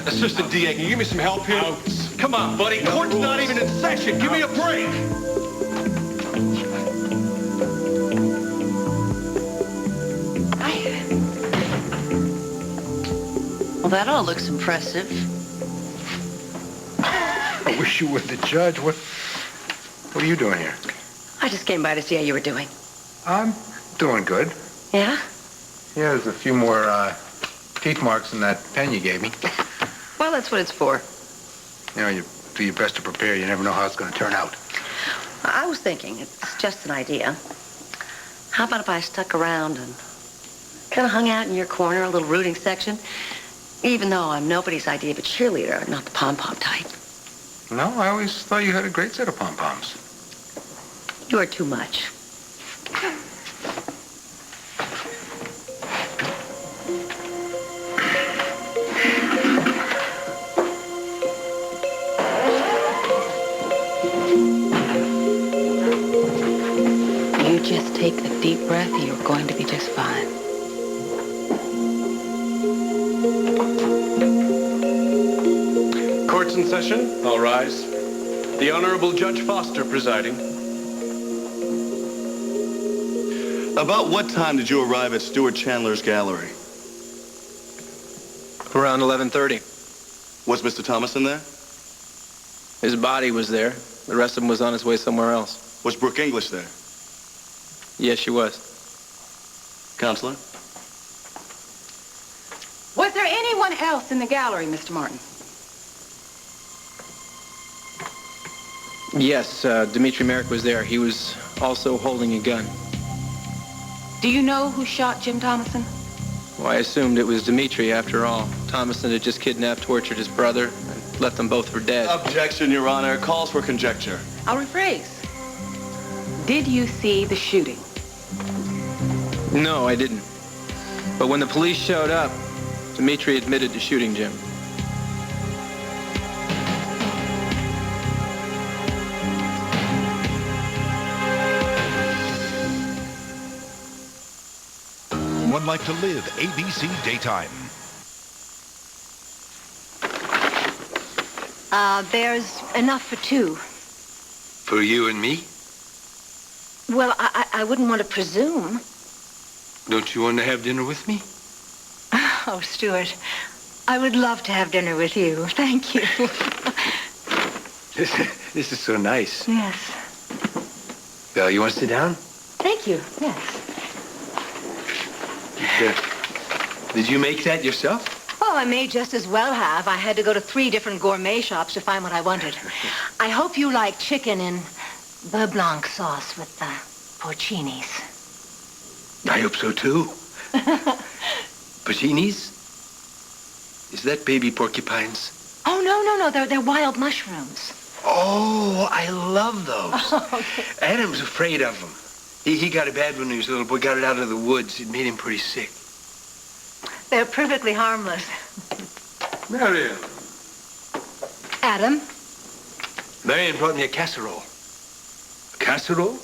Assistant DA, can you give me some help here? Out. Come on, buddy. Court's not even in session. Give me a break. Well, that all looks impressive. I wish you were the judge. What are you doing here? I just came by to see how you were doing. I'm doing good. Yeah? Yeah, there's a few more teeth marks in that pen you gave me. Well, that's what it's for. You know, you do your best to prepare. You never know how it's going to turn out. I was thinking, it's just an idea. How about if I stuck around and kind of hung out in your corner, a little rooting section? Even though I'm nobody's idea of a cheerleader, not the pom-pom type. No, I always thought you had a great set of pom-poms. You are too much. You just take a deep breath, you're going to be just fine. Court's in session. All rise. The Honorable Judge Foster presiding. About what time did you arrive at Stuart Chandler's gallery? Around 11:30. Was Mr. Thomason there? His body was there. The rest of him was on his way somewhere else. Was Brooke English there? Yes, she was. Counselor? Was there anyone else in the gallery, Mr. Martin? Yes, Dimitri was there. He was also holding a gun. Do you know who shot Jim Thomason? Well, I assumed it was Dimitri after all. Thomason had just kidnapped, tortured his brother, and left them both for dead. Objection, Your Honor. Calls for conjecture. I'll rephrase. Did you see the shooting? No, I didn't. But when the police showed up, Dimitri admitted to shooting Jim. One Life to Live, ABC Daytime. There's enough for two. For you and me? Well, I wouldn't want to presume. Don't you want to have dinner with me? Oh, Stuart, I would love to have dinner with you. Thank you. This is so nice. Yes. Belle, you want to sit down? Thank you. Yes. Did you make that yourself? Oh, I may just as well have. I had to go to 3 different gourmet shops to find what I wanted. I hope you like chicken in beurre blanc sauce with the porcinis. I hope so, too. Porcinis? Is that baby porcupines? Oh, no. They're wild mushrooms. Oh, I love those. Oh, okay. Adam's afraid of them. He got a bad one when he was a little boy, got it out of the woods. It made him pretty sick. They're perfectly harmless. Marion. Adam? Marion brought me a casserole. A casserole?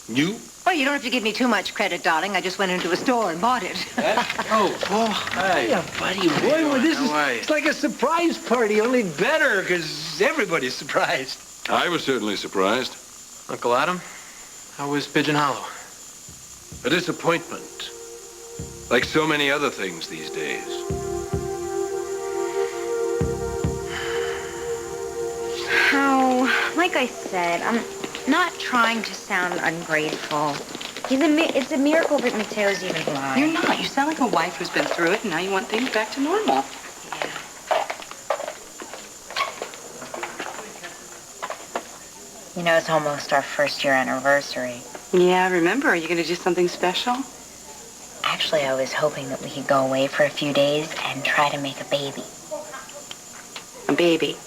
You? Well, you don't have to give me too much credit, darling. I just went into a store and bought it. Hi. Hiya, buddy. Boy, well, it's like a surprise party, only better, because everybody's surprised. I was certainly surprised. Uncle Adam, how was Pigeon Hollow? A disappointment. Like so many other things these days. Oh, like I said, I'm not trying to sound ungrateful. It's a miracle that Mateo's even alive. You're not. You sound like a wife who's been through it, and now you want things back to normal. You know, it's almost our first-year anniversary. Yeah, remember, are you going to do something special? Actually, I was hoping that we could go away for a few days and try to make a baby. A baby?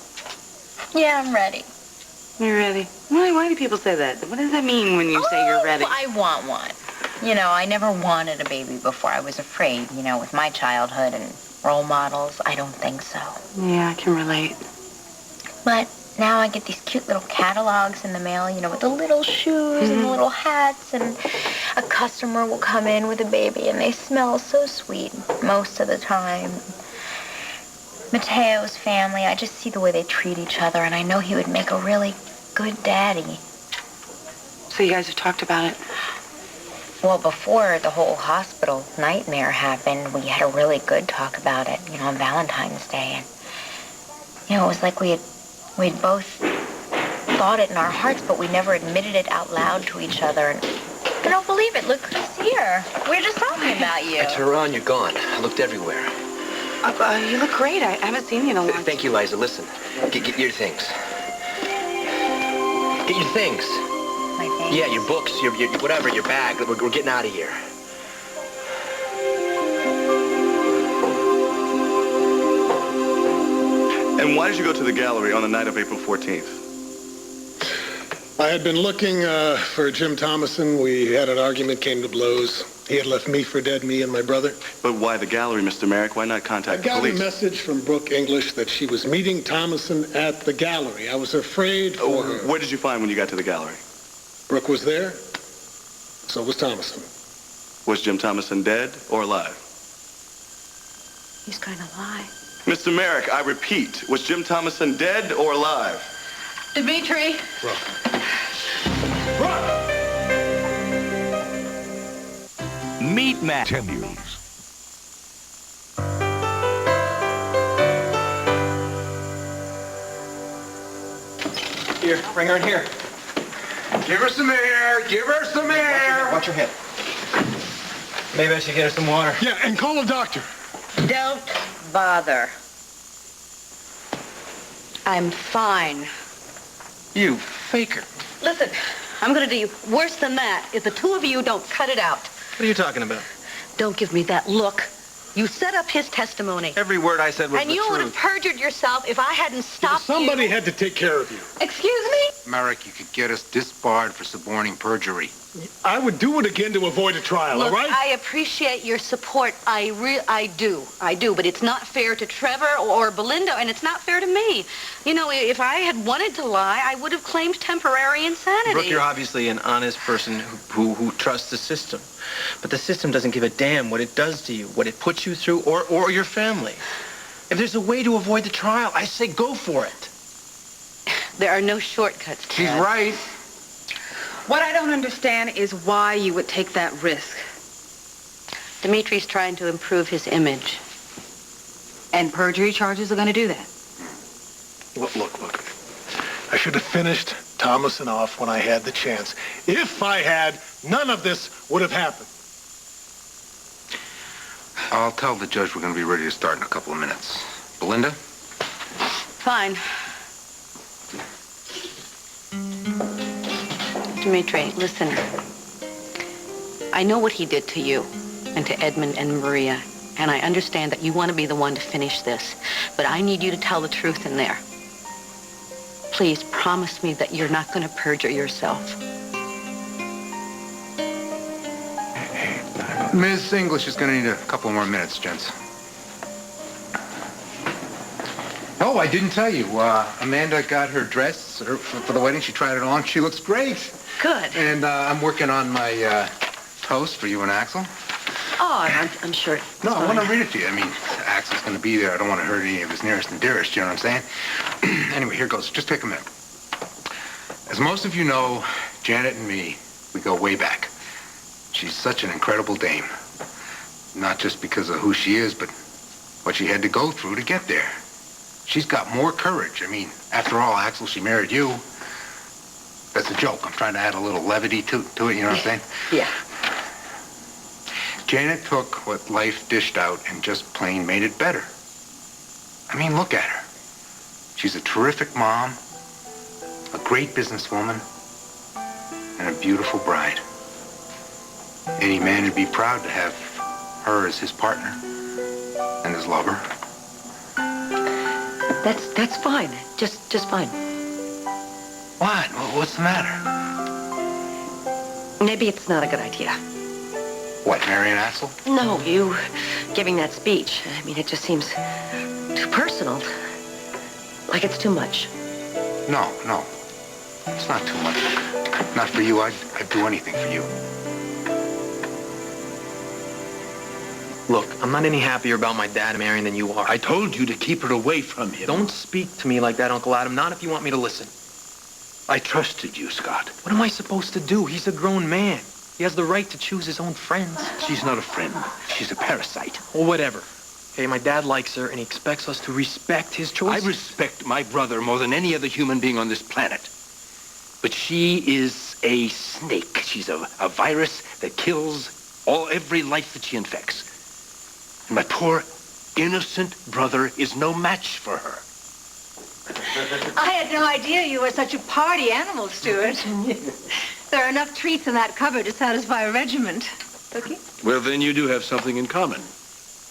Yeah, I'm ready. You're ready. Why do people say that? What does that mean when you say you're ready? I want one. You know, I never wanted a baby before. I was afraid, you know, with my childhood and role models. I don't think so. Yeah, I can relate. But now I get these cute little catalogs in the mail, you know, with the little shoes and the little hats, and a customer will come in with a baby, and they smell so sweet most of the time. Matteo's family, I just see the way they treat each other, and I know he would make a really good daddy. So you guys have talked about it? Well, before the whole hospital nightmare happened, we had a really good talk about it, you know, on Valentine's Day. And, you know, it was like we'd both thought it in our hearts, but we never admitted it out loud to each other. And I don't believe it. Look who's here. We were just talking about you. I turned around, you're gone. I looked everywhere. You look great. I haven't seen you in a long time. Thank you, Liza. Listen, get your things. Get your things. My things? Yeah, your books, your whatever, your bag. We're getting out of here. And why did you go to the gallery on the night of April 14th? I had been looking for Jim Thomason. We had an argument, came to blows. He had left me for dead, me and my brother. But why the gallery, Mr. Merrick? Why not contact the police? I got a message from Brooke English that she was meeting Thomason at the gallery. I was afraid for her. What did you find when you got to the gallery? Brooke was there. So was Thomason. Was Jim Thomason dead or alive? He's going to lie. Mr. Merrick, I repeat, was Jim Thomason dead or alive? Dimitri. Meet Matt. Continues. Here, bring her in here. Give her some air. Give her some air. Watch your head. Maybe I should get her some water. Yeah, and call a doctor. Don't bother. I'm fine. You faker. Listen, I'm going to do you worse than that if the two of you don't cut it out. What are you talking about? Don't give me that look. You set up his testimony. Every word I said was and the you truth. would have perjured yourself if I hadn't stopped Somebody you. had to take care of you. Excuse me? Merrick, you could get us disbarred for suborning perjury. I would do it again to avoid a trial, Look, all right? I appreciate your support. I do. But it's not fair to Trevor or Belinda, and it's not fair to me. You know, if I had wanted to lie, I would have claimed temporary insanity. Brooke, you're obviously an honest person who trusts the system. But the system doesn't give a damn what it does to you, what it puts you through, or your family. If there's a way to avoid the trial, I say go for it. There are no shortcuts, Ted. She's right. What I don't understand is why you would take that risk. Dimitri's trying to improve his image. And perjury charges are going to do that. Look. I should have finished Thomason off when I had the chance. If I had, none of this would have happened. I'll tell the judge we're going to be ready to start in a couple of minutes. Belinda? Fine. Dimitri, listen. I know what he did to you and to Edmund and Maria, and I understand that you want to be the one to finish this, but I need you to tell the truth in there. Please promise me that you're not going to perjure yourself. Ms. English is going to need a couple more minutes, gents. Oh, I didn't tell you. Amanda got her dress for the wedding. She tried it on. She looks great. Good. And I'm working on my toast for you and Axel. Oh, I'm sure. No, I want to read it to you. I mean, Axel's going to be there. I don't want to hurt any of his nearest and dearest, you know what I'm saying? Anyway, here goes. Just take a minute. As most of you know, Janet and me, we go way back. She's such an incredible dame. Not just because of who she is, but what she had to go through to get there. She's got more courage. I mean, after all, Axel, she married you. That's a joke. I'm trying to add a little levity to it, you know what I'm saying? Yeah. Janet took what life dished out and just plain made it better. I mean, look at her. She's a terrific mom, a great businesswoman, and a beautiful bride. Any man would be proud to have her as his partner and his lover. That's fine. Just fine. What? What's the matter? Maybe it's not a good idea. What, Mary and Axel? No, you giving that speech. I mean, it just seems too personal. Like it's too much. No, no. It's not too much. Not for you. I'd do anything for you. Look, I'm not any happier about my dad marrying than you are. I told you to keep her away from him. Don't speak to me like that, Uncle Adam. Not if you want me to listen. I trusted you, Scott. What am I supposed to do? He's a grown man. He has the right to choose his own friends. She's not a friend. She's a parasite. Or whatever. Okay, my dad likes her, and he expects us to respect his choice. I respect my brother more than any other human being on this planet. But she is a snake. She's a virus that kills every life that she infects. And my poor, innocent brother is no match for her. I had no idea you were such a party animal, Stuart. There are enough treats in that cupboard to satisfy a regiment. Cookie? Well, then you do have something in common.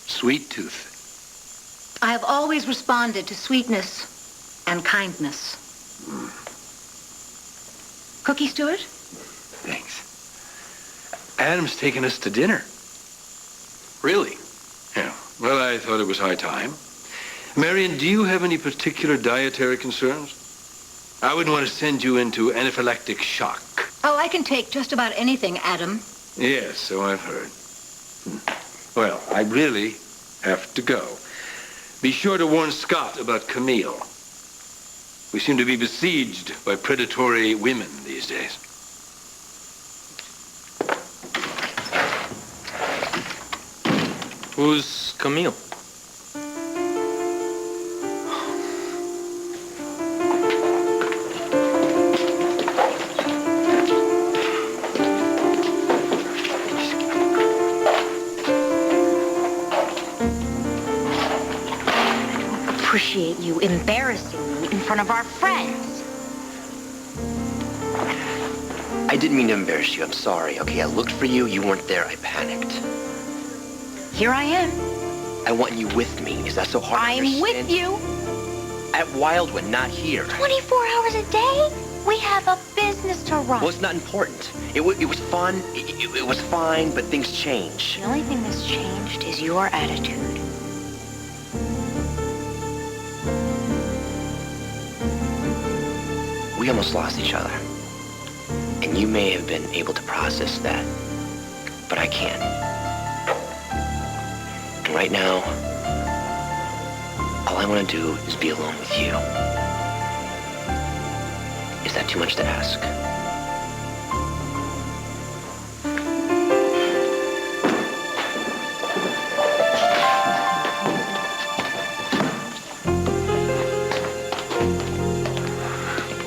Sweet tooth. I have always responded to sweetness and kindness. Cookie, Stuart? Thanks. Adam's taking us to dinner. Really? Yeah. Well, I thought it was high time. Marion, do you have any particular dietary concerns? I wouldn't want to send you into anaphylactic shock. Oh, I can take just about anything, Adam. Yes, so I've heard. Well, I really have to go. Be sure to warn Scott about Camille. We seem to be besieged by predatory women these days. Who's Camille? Appreciate you embarrassing me in front of our friends. I didn't mean to embarrass you. I'm sorry. Okay, I looked for you. You weren't there. I panicked. Here I am. I want you with me. Is that so hard to I'm understand? with you. At Wildwood, not here. 24 hours a day? We have a business to run. Well, it's not important. It was fun. It was fine, but things change. The only thing that's changed is your attitude. We almost lost each other. And you may have been able to process that, but I can't. And right now, all I want to do is be alone with you. Is that too much to ask?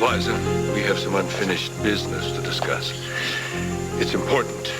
Liza, we have some unfinished business to discuss. It's important.